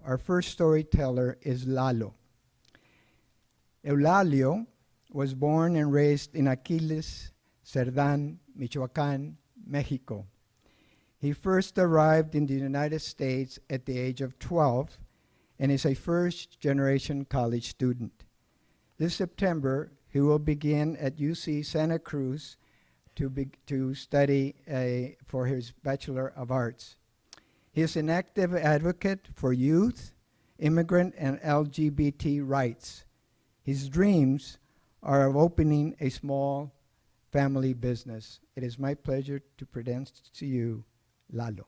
Our first storyteller is Lalo. Eulalio was born and raised in Aquiles, Cerdán, Michoacan, Mexico. He first arrived in the United States at the age of 12 and is a first-generation college student. This September, he will begin at UC Santa Cruz to study for his Bachelor of Arts. He is an active advocate for youth, immigrant, and LGBT rights. His dreams are of opening a small family business. It is my pleasure to present to you Lalo.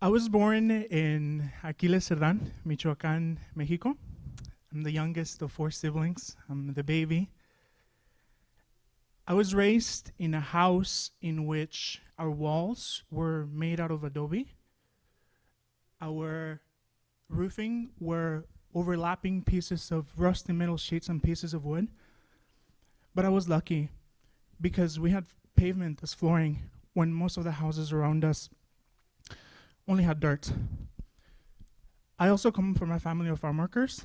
I was born in Aquiles, Cerdán, Michoacan, Mexico. I'm the youngest of 4 siblings. I'm the baby. I was raised in a house in which our walls were made out of adobe. Our roofing were overlapping pieces of rusty metal sheets and pieces of wood. But I was lucky because we had pavement as flooring when most of the houses around us only had dirt. I also come from a family of farm workers.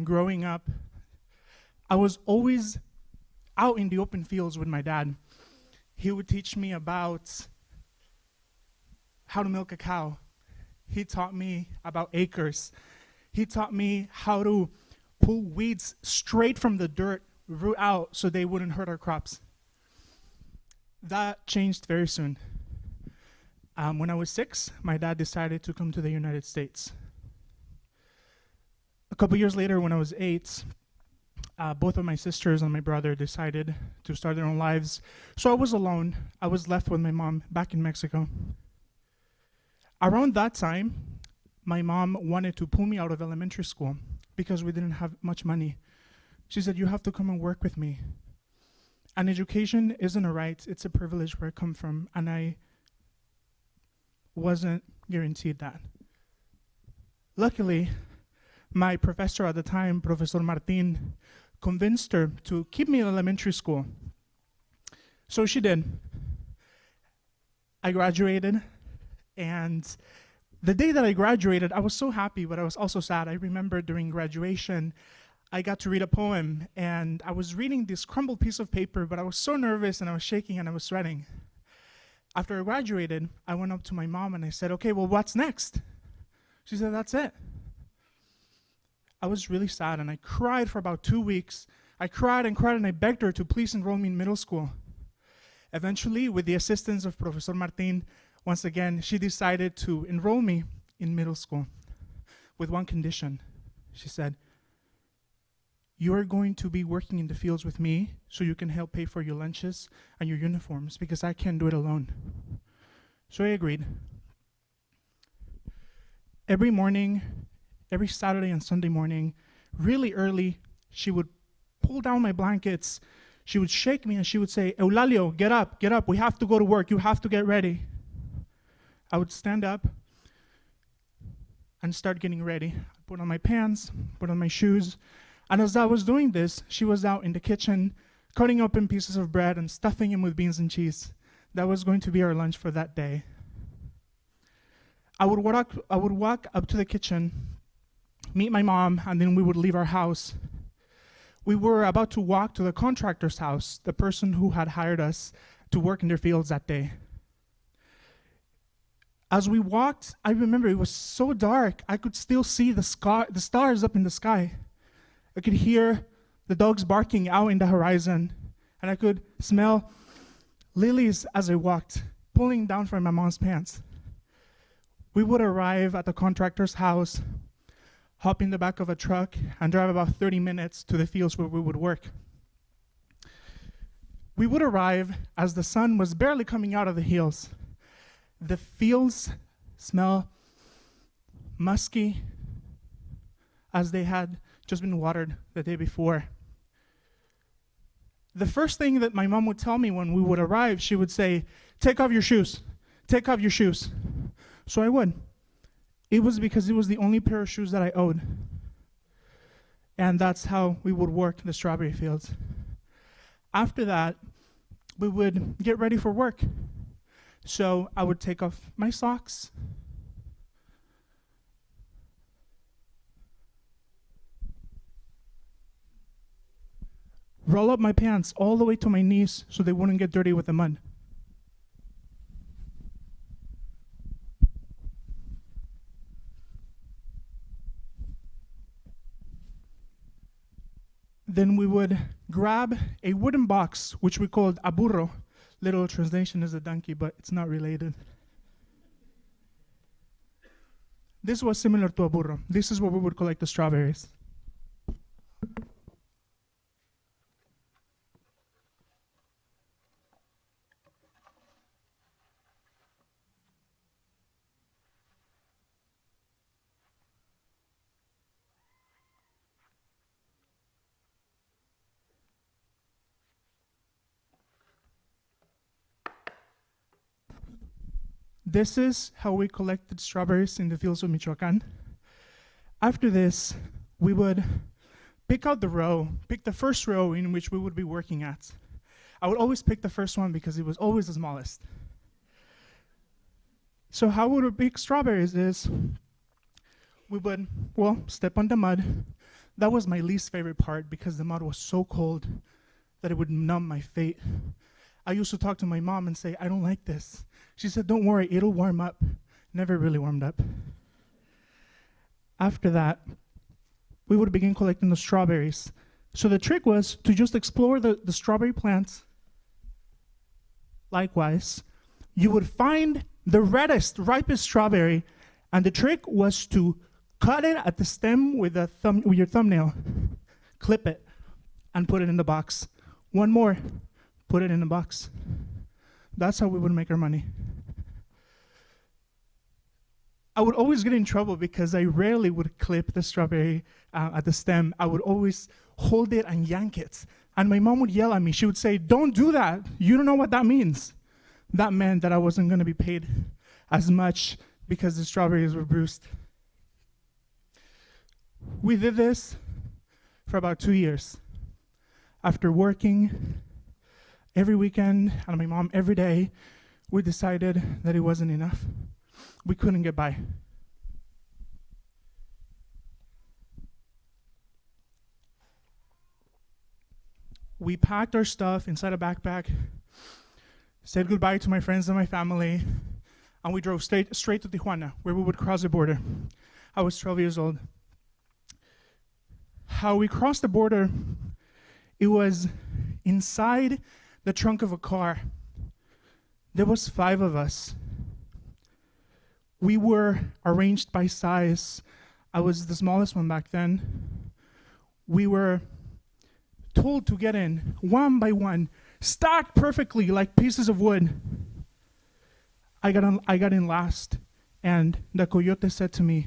Growing up, I was always out in the open fields with my dad. He would teach me about how to milk a cow. He taught me about acres. He taught me how to pull weeds straight from the dirt, root out, so they wouldn't hurt our crops. That changed very soon. When I was 6, my dad decided to come to the United States. A couple years later, when I was 8, both of my sisters and my brother decided to start their own lives. So I was alone. I was left with my mom back in Mexico. Around that time, my mom wanted to pull me out of elementary school because we didn't have much money. She said, "You have to come and work with me." And education isn't a right, it's a privilege where I come from, and I wasn't guaranteed that. Luckily, my professor at the time, Professor Martin, convinced her to keep me in elementary school. So she did. I graduated, and the day that I graduated, I was so happy, but I was also sad. I remember during graduation, I got to read a poem, and I was reading this crumbled piece of paper, but I was so nervous, and I was shaking, and I was sweating. After I graduated, I went up to my mom, and I said, "Okay, well, what's next?" She said, "That's it." I was really sad, and I cried for about 2 weeks. I cried, and I begged her to please enroll me in middle school. Eventually, with the assistance of Professor Martin, once again, she decided to enroll me in middle school with one condition. She said, "You are going to be working in the fields with me so you can help pay for your lunches and your uniforms because I can't do it alone." So I agreed. Every morning, every Saturday and Sunday morning, really early, she would pull down my blankets. She would shake me and she would say, "Eulalio, get up, we have to go to work, you have to get ready." I would stand up and start getting ready. Put on my pants, put on my shoes, and as I was doing this, she was out in the kitchen cutting open pieces of bread and stuffing them with beans and cheese. That was going to be our lunch for that day. I would walk up to the kitchen, meet my mom, and then we would leave our house. We were about to walk to the contractor's house, the person who had hired us to work in their fields that day. As we walked, I remember it was so dark, I could still see the stars up in the sky. I could hear the dogs barking out in the horizon, and I could smell lilies as I walked, pulling down from my mom's pants. We would arrive at the contractor's house, hop in the back of a truck, and drive about 30 minutes to the fields where we would work. We would arrive as the sun was barely coming out of the hills. The fields smell musky as they had just been watered the day before. The first thing that my mom would tell me when we would arrive, she would say, "Take off your shoes, take off your shoes." So I would. It was because it was the only pair of shoes that I owned. And that's how we would work the strawberry fields. After that, we would get ready for work. So I would take off my socks, roll up my pants all the way to my knees so they wouldn't get dirty with the mud. Then we would grab a wooden box, which we called a burro. Literal translation is a donkey, but it's not related. This was similar to a burro. This is where we would collect the strawberries. This is how we collected strawberries in the fields of Michoacan. After this, we would pick the first row in which we would be working at. I would always pick the first one because it was always the smallest. So how we would pick strawberries is, we would, step on the mud. That was my least favorite part because the mud was so cold that it would numb my feet. I used to talk to my mom and say, I don't like this. She said, don't worry, it'll warm up. Never really warmed up. After that, we would begin collecting the strawberries. So the trick was to just explore the strawberry plants. Likewise, you would find the reddest, ripest strawberry, and the trick was to cut it at the stem with your thumbnail, clip it, and put it in the box. One more, put it in the box. That's how we would make our money. I would always get in trouble because I rarely would clip the strawberry at the stem. I would always hold it and yank it. And my mom would yell at me. She would say, don't do that. You don't know what that means. That meant that I wasn't going to be paid as much because the strawberries were bruised. We did this for about 2 years. After working every weekend and my mom every day, we decided that it wasn't enough. We couldn't get by. We packed our stuff inside a backpack, said goodbye to my friends and my family, and we drove straight to Tijuana, where we would cross the border. I was 12 years old. How we crossed the border, it was inside the trunk of a car. There was 5 of us. We were arranged by size. I was the smallest one back then. We were told to get in one by one, stacked perfectly like pieces of wood. I got in last, and the coyote said to me,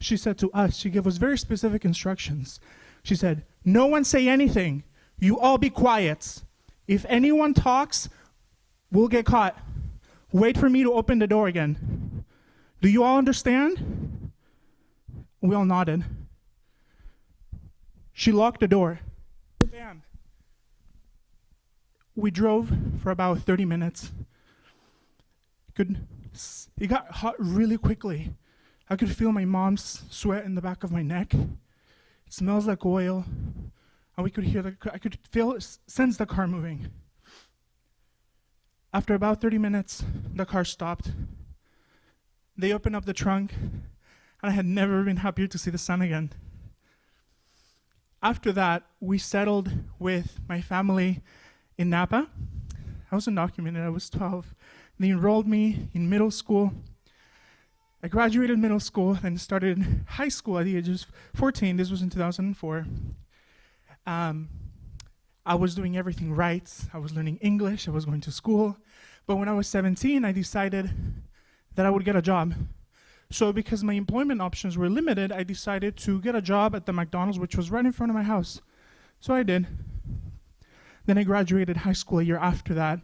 she said to us, she gave us very specific instructions. She said, no one say anything. You all be quiet. If anyone talks, we'll get caught. Wait for me to open the door again. Do you all understand? We all nodded. She locked the door. Bam. We drove for about 30 minutes. It got hot really quickly. I could feel my mom's sweat in the back of my neck. It smells like oil. And we could hear I could sense the car moving. After about 30 minutes, the car stopped. They opened up the trunk, and I had never been happier to see the sun again. After that, we settled with my family in Napa. I was undocumented, I was 12. They enrolled me in middle school. I graduated middle school and started high school at the age of 14. This was in 2004. I was doing everything right. I was learning English, I was going to school. But when I was 17, I decided that I would get a job. So because my employment options were limited, I decided to get a job at the McDonald's, which was right in front of my house. So I did. Then I graduated high school a year after that.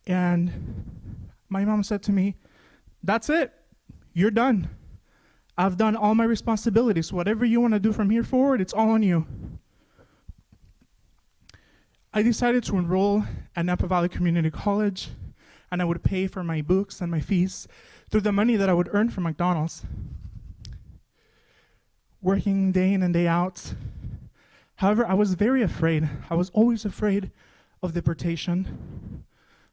And my mom said to me, that's it. You're done. I've done all my responsibilities. Whatever you want to do from here forward, it's all on you. I decided to enroll at Napa Valley Community College, and I would pay for my books and my fees through the money that I would earn from McDonald's. Working day in and day out, However, I was very afraid. I was always afraid of deportation.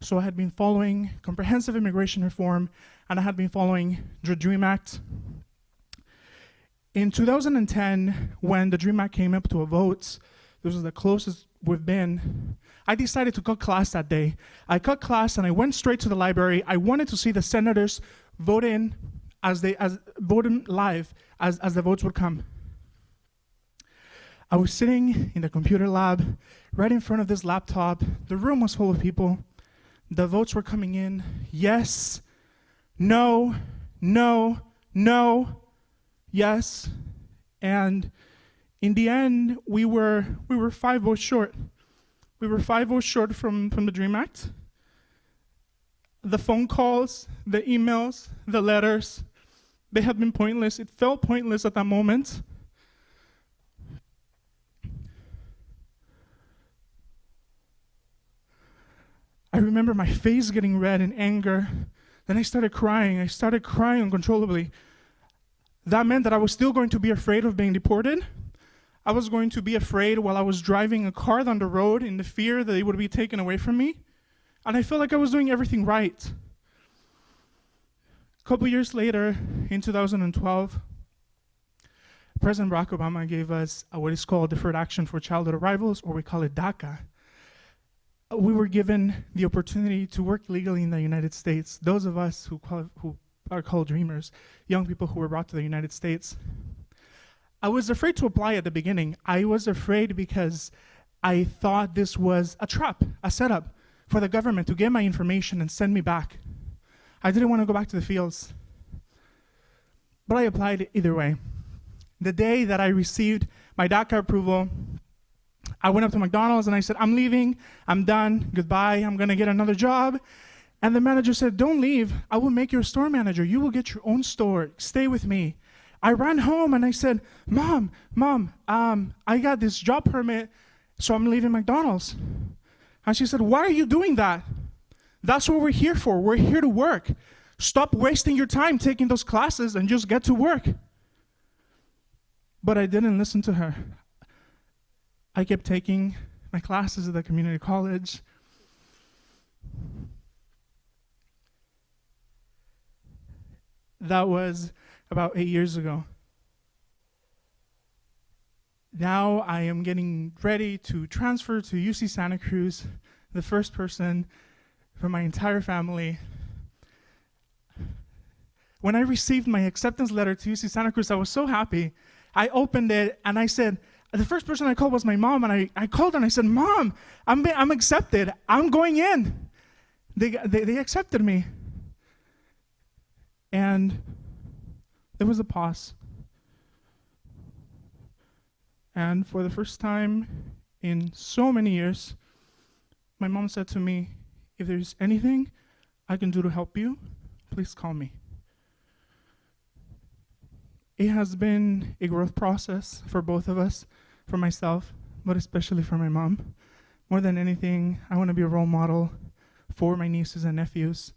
So I had been following comprehensive immigration reform, and I had been following the DREAM Act. In 2010, when the DREAM Act came up to a vote, this was the closest we've been, I decided to cut class that day. I cut class and I went straight to the library. I wanted to see the senators vote in vote in live as the votes would come. I was sitting in the computer lab right in front of this laptop. The room was full of people. The votes were coming in. Yes, no, no, no, yes. And in the end, we were 5 votes short. We were 5 votes short from the DREAM Act. The phone calls, the emails, the letters, they had been pointless. It felt pointless at that moment. I remember my face getting red in anger. Then I started crying. I started crying uncontrollably. That meant that I was still going to be afraid of being deported. I was going to be afraid while I was driving a car down the road in the fear that it would be taken away from me. And I felt like I was doing everything right. A couple years later, in 2012, President Barack Obama gave us what is called Deferred Action for Childhood Arrivals, or we call it DACA. We were given the opportunity to work legally in the United States. Those of us who are called dreamers, young people who were brought to the United States. I was afraid to apply at the beginning. I was afraid because I thought this was a trap, a setup for the government to get my information and send me back. I didn't want to go back to the fields. But I applied either way. The day that I received my DACA approval, I went up to McDonald's and I said, I'm leaving, I'm done, goodbye, I'm gonna get another job. And the manager said, don't leave, I will make you a store manager. You will get your own store, stay with me. I ran home and I said, Mom, I got this job permit, so I'm leaving McDonald's. And she said, why are you doing that? That's what we're here for, we're here to work. Stop wasting your time taking those classes and just get to work. But I didn't listen to her. I kept taking my classes at the community college. That was about 8 years ago. Now I am getting ready to transfer to UC Santa Cruz, the first person from my entire family. When I received my acceptance letter to UC Santa Cruz, I was so happy. I opened it and I said, the first person I called was my mom, and I called her and I said, Mom, I'm accepted. I'm going in. They accepted me. And there was a pause. And for the first time in so many years, my mom said to me, if there's anything I can do to help you, please call me. It has been a growth process for both of us, for myself, but especially for my mom. More than anything, I want to be a role model for my nieces and nephews.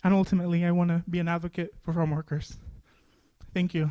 And ultimately, I want to be an advocate for farm workers. Thank you.